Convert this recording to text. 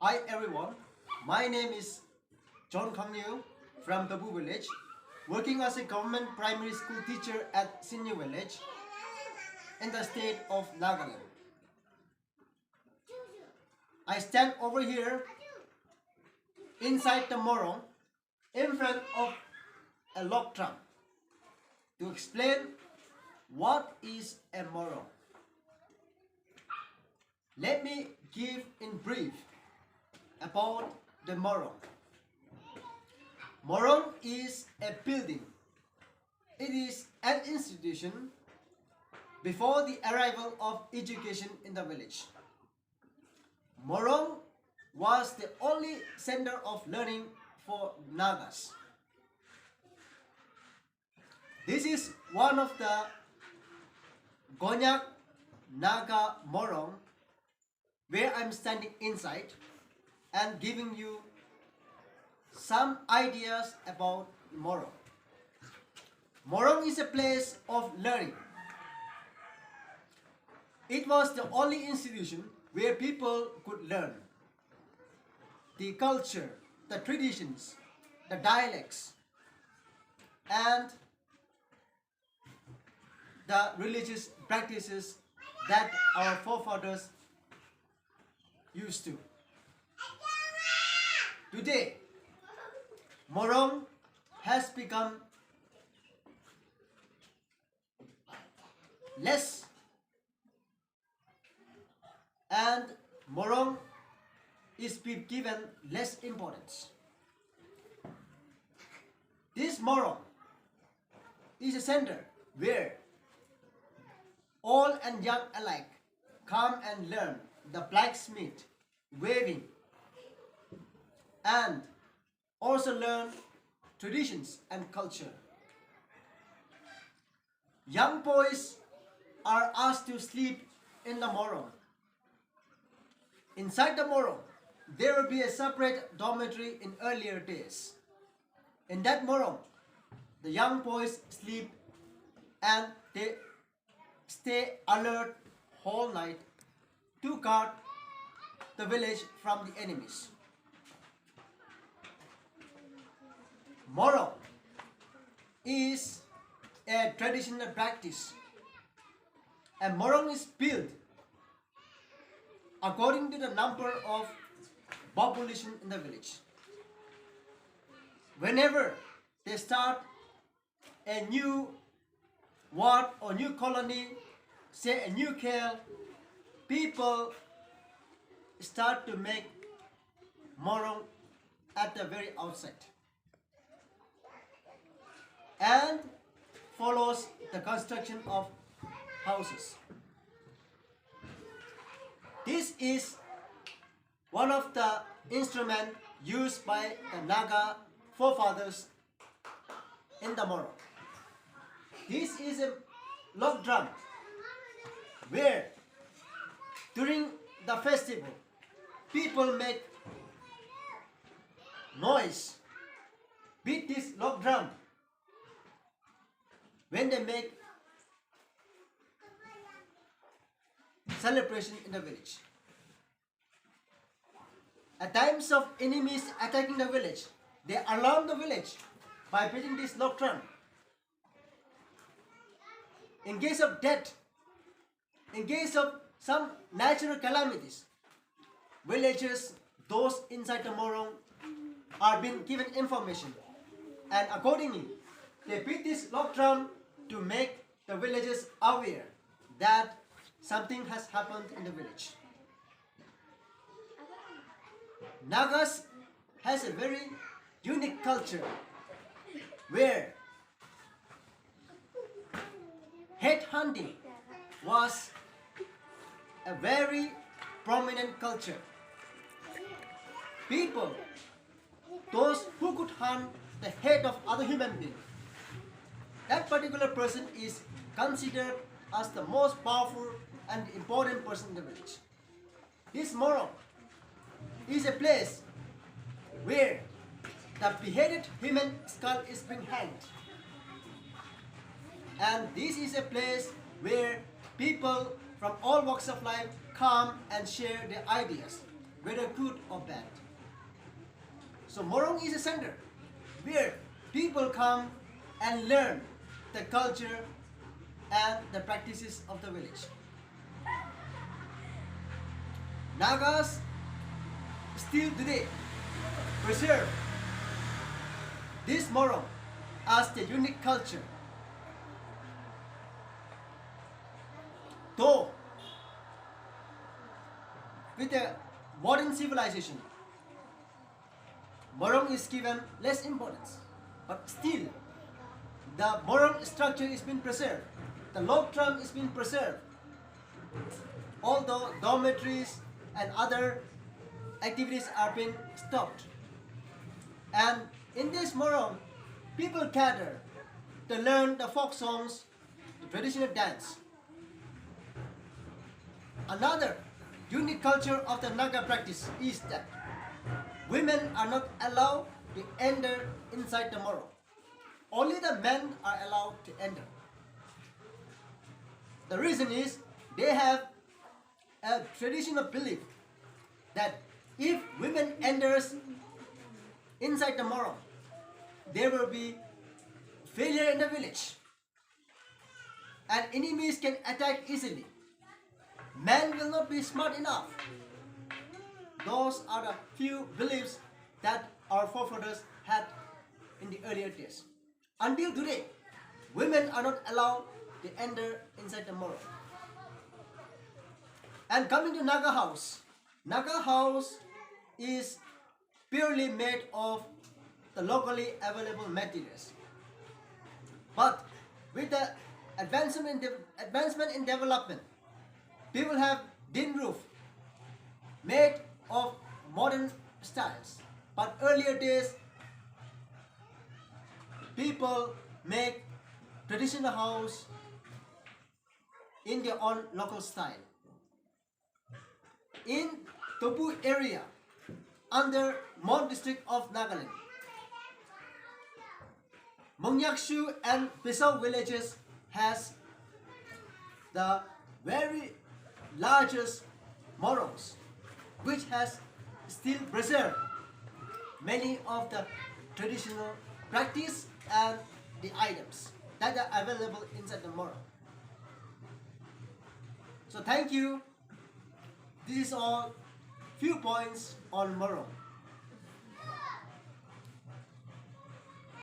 Hi everyone, my name is John Khangnyu from Tabu village, working as a government primary school teacher at Khangnyu village in the state of Nagaland. I stand over here inside the Morung in front of a log drum to explain what is a Morung. Let me give in brief about the Morung. Morung is a building. It is an institution before the arrival of education in the village. Morung was the only center of learning for Nagas. This is one of the Konyak Naga Morung where I'm standing inside and giving you some ideas about Morung. Morung is a place of learning. It was the only institution where people could learn the culture, the traditions, the dialects, and the religious practices that our forefathers used to. Today, Morung has become less, and Morung is being given less importance. This Morung is a center where old and young alike come and learn the blacksmith, weaving, and also learn traditions and culture. Young boys are asked to sleep in the Morung. Inside the Morung, there will be a separate dormitory in earlier days. In that Morung, the young boys sleep and they stay alert whole night to guard the village from the enemies. Morung is a traditional practice, and Morung is built according to the number of population in the village. Whenever they start a new ward or new colony, say a new care, people start to make Morung at the very outset and follows the construction of houses. This is one of the instruments used by the Naga forefathers in the Morung. This is a log drum where during the festival people make noise with this log drum when they make celebration in the village. At times of enemies attacking the village, they alarm the village by beating this log drum. In case of death, in case of some natural calamities, villagers, those inside the Morung, are being given information, and accordingly they beat this log drum to make the villagers aware that something has happened in the village. Nagas has a very unique culture where headhunting was a very prominent culture. People, those who could hunt the head of other human being, that particular person is considered as the most powerful and important person in the village. This Morung is a place where the beheaded human skull is being hanged. And this is a place where people from all walks of life come and share their ideas, whether good or bad. So Morung is a center where people come and learn the culture and the practices of the village. Nagas still today preserve this Morung as the unique culture. Though with the modern civilization, Morung is given less importance, but still the Morung structure is being preserved. The log tram is being preserved. Although dormitories and other activities are being stopped. And in this Morung, people gather to learn the folk songs, the traditional dance. Another unique culture of the Naga practice is that women are not allowed to enter inside the Morung. Only the men are allowed to enter. The reason is they have a traditional belief that if women enters inside the Morung, there will be failure in the village and enemies can attack easily. Men will not be smart enough. Those are the few beliefs that our forefathers had in the earlier days. Until today, women are not allowed to enter inside the Morung. And coming to Naga house. Naga house is purely made of the locally available materials. But with the advancement in development, people have tin roof made of modern styles. But earlier days, people make traditional house in their own local style. In Tobu area, under Mon district of Nagaland, Mongyakshu and Pisau villages has the very largest morungs, which has still preserved many of the traditional practice and the items that are available inside the morung. So thank you. This is all few points on Morung.